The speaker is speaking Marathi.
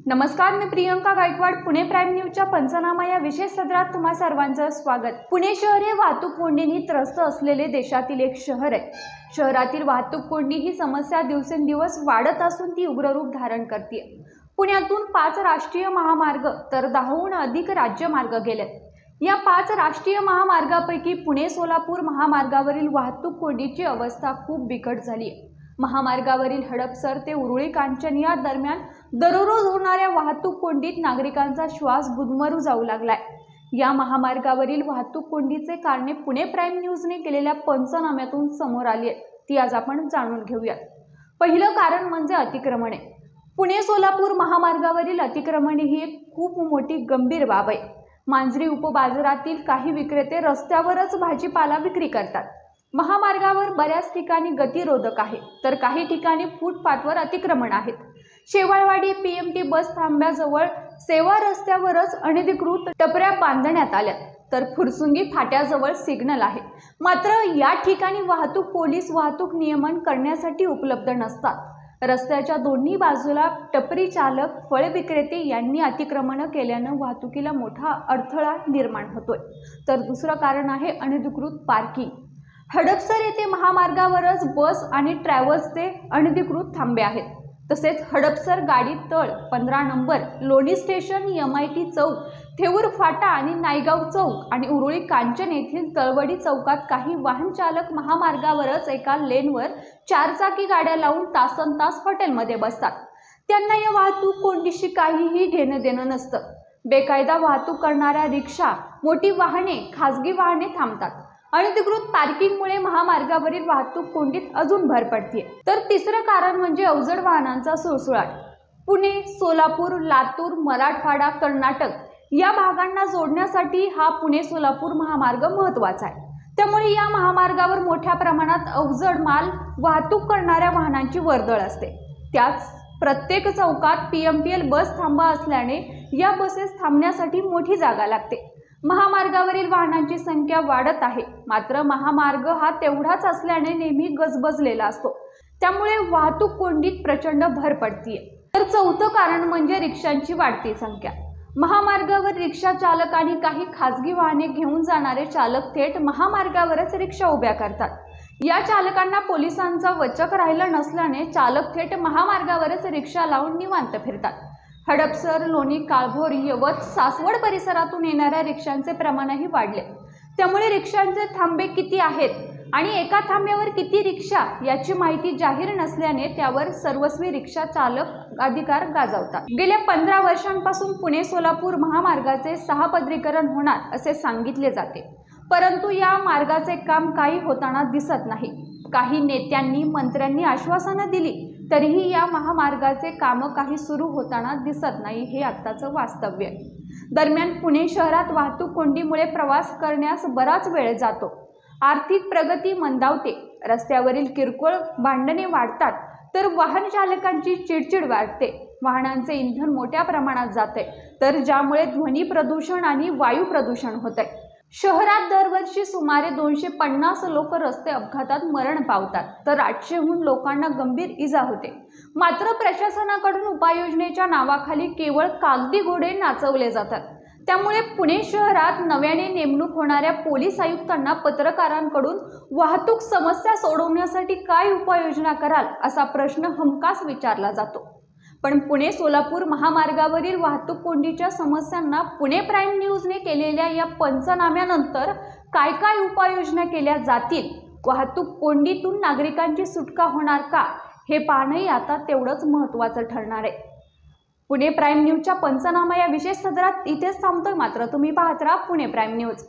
नमस्कार, मी प्रियंका गायकवाड. पुणे प्राईम न्यूजच्या पंचनामा या विशेष सत्रात तुम्हा सर्वांचं स्वागत. पुणे शहर हे वाहतूक कोंडीने त्रस्त असलेले देशातील एक शहर आहे. शहरातील वाहतूक कोंडी ही समस्या दिवसेंदिवस वाढत असून ती उग्र रूप धारण करते. पुण्यातून 5 राष्ट्रीय महामार्ग तर 10हून अधिक राज्यमार्ग गेलेत. या 5 राष्ट्रीय महामार्गापैकी पुणे सोलापूर महामार्गावरील वाहतूक कोंडीची अवस्था खूप बिकट झाली आहे. महामार्गावरील हडपसर ते उरुळी कांचन या दरम्यान दररोज होणाऱ्या वाहतूक कोंडीत नागरिकांचा श्वास गुदमरू जाऊ लागलाय. या महामार्गावरील वाहतूक कोंडीचे कारणे पुणे प्राईम न्यूजने केलेल्या पंचनाम्यातून समोर आली आहेत. ती आज आपण जाणून घेऊयात. पहिलं कारण म्हणजे अतिक्रमणे. पुणे सोलापूर महामार्गावरील अतिक्रमणे ही एक खूप मोठी गंभीर बाब आहे. मांजरी उपबाजारातील काही विक्रेते रस्त्यावरच भाजीपाला विक्री करतात. महामार्गावर बऱ्याच ठिकाणी गतिरोधक आहे, तर काही ठिकाणी फुटपाथवर अतिक्रमण आहेत. शेवाळवाडी पीएमटी बस थांब्याजवळ सेवा रस्त्यावरच अनधिकृत टपऱ्या बांधण्यात आल्या, तर फुरसुंगी फाट्याजवळ सिग्नल आहे. मात्र या ठिकाणी वाहतूक पोलीस वाहतूक नियमन करण्यासाठी उपलब्ध नसतात. रस्त्याच्या दोन्ही बाजूला टपरी चालक, फळ विक्रेते यांनी अतिक्रमण केल्यानं वाहतुकीला मोठा अडथळा निर्माण होतोय. तर दुसरं कारण आहे अनधिकृत पार्किंग. हडपसर येथे महामार्गावरच बस आणि ट्रॅव्हल्सचे अनधिकृत थांबे आहेत. तसेच हडपसर गाडी तळ 15 नंबर, लोणी स्टेशन, MIT चौक, थेऊर फाटा आणि नायगाव चौक आणि उरुळी कांचन येथील तळवडी चौकात काही वाहन चालक महामार्गावरच एका लेनवर 4 चाकी गाड्या लावून तासनतास हॉटेलमध्ये बसतात. त्यांना या वाहतूक कोंडीशी काहीही घेणं देणं नसतं. बेकायदा वाहतूक करणाऱ्या रिक्षा, मोठी वाहने, खासगी वाहने थांबतात. अनधिकृत पार्किंगमुळे महामार्गावरील वाहतूक कोंडीत अजून भर पडते. तर तिसरं कारण म्हणजे अवजड वाहनांचा सुळसुळाट. पुणे, सोलापूर, लातूर, मराठवाडा, कर्नाटक या भागांना जोडण्यासाठी हा पुणे सोलापूर महामार्ग महत्त्वाचा आहे. त्यामुळे या महामार्गावर मोठ्या प्रमाणात अवजड माल वाहतूक करणाऱ्या वाहनांची वर्दळ असते. त्याच प्रत्येक चौकात PMPL बस थांबा असल्याने या बसेस थांबण्यासाठी मोठी जागा लागते. महामार्गावरील वाहनांची संख्या वाढत आहे, मात्र महामार्ग हा तेवढाच असल्याने नेहमी गजबजलेला असतो. त्यामुळे वाहतूक कोंडीत प्रचंड भर पडतीये. तर चौथं कारण म्हणजे रिक्षांची वाढती संख्या. महामार्गावर रिक्षा चालक आणि काही खासगी वाहने घेऊन जाणारे चालक थेट महामार्गावरच रिक्षा उभ्या करतात. या चालकांना पोलिसांचा वचक राहिला नसल्याने चालक थेट महामार्गावरच रिक्षा लावून निवांत फिरतात. हडपसर, लोणी, काळभोर, यवत, सासवड परिसरातून येणाऱ्या रिक्षांचे प्रमाणही वाढले. त्यामुळे रिक्षांचे थांबे किती आहेत आणि एका थांब्यावर किती रिक्षा याची माहिती जाहीर नसल्याने त्यावर सर्वस्वी रिक्षा चालक अधिकार गाजवतात. गेल्या 15 वर्षांपासून पुणे सोलापूर महामार्गाचे 6 पदरीकरण होणार असे सांगितले जाते, परंतु या मार्गाचे काम काही होताना दिसत नाही. काही नेत्यांनी, मंत्र्यांनी आश्वासनं दिली, तरीही या महामार्गाचे कामं काही सुरू होताना दिसत नाही. हे आत्ताचं वास्तव्य आहे. दरम्यान पुणे शहरात वाहतूक कोंडीमुळे प्रवास करण्यास बराच वेळ जातो. आर्थिक प्रगती मंदावते. रस्त्यावरील किरकोळ भांडणे वाढतात, तर वाहन चालकांची चिडचिड वाढते. वाहनांचे इंधन मोठ्या प्रमाणात जाते, तर ज्यामुळे ध्वनी प्रदूषण आणि वायू प्रदूषण होते. शहरात दरवर्षी सुमारे 250 लोक रस्ते अपघातात मरण पावतात, तर 800हून लोकांना गंभीर इजा होते. मात्र प्रशासनाकडून उपाययोजनेच्या नावाखाली केवळ कागदी घोडे नाचवले जातात. त्यामुळे पुणे शहरात नव्याने नेमणूक होणाऱ्या पोलीस आयुक्तांना पत्रकारांकडून वाहतूक समस्या सोडवण्यासाठी काय उपाययोजना कराल असा प्रश्न हमखास विचारला जातो. पण पुणे सोलापूर महामार्गावरील वाहतूक कोंडीच्या समस्यांना पुणे प्राईम न्यूजने केलेल्या या पंचनाम्यानंतर काय काय उपाययोजना केल्या जातील, वाहतूक कोंडीतून नागरिकांची सुटका होणार का, हे पाहणंही आता तेवढंच महत्त्वाचं ठरणार आहे. पुणे प्राईम न्यूजच्या पंचनामा या विशेष सदरात इथेच थांबतोय. मात्र तुम्ही पाहत राहा पुणे प्राईम न्यूज.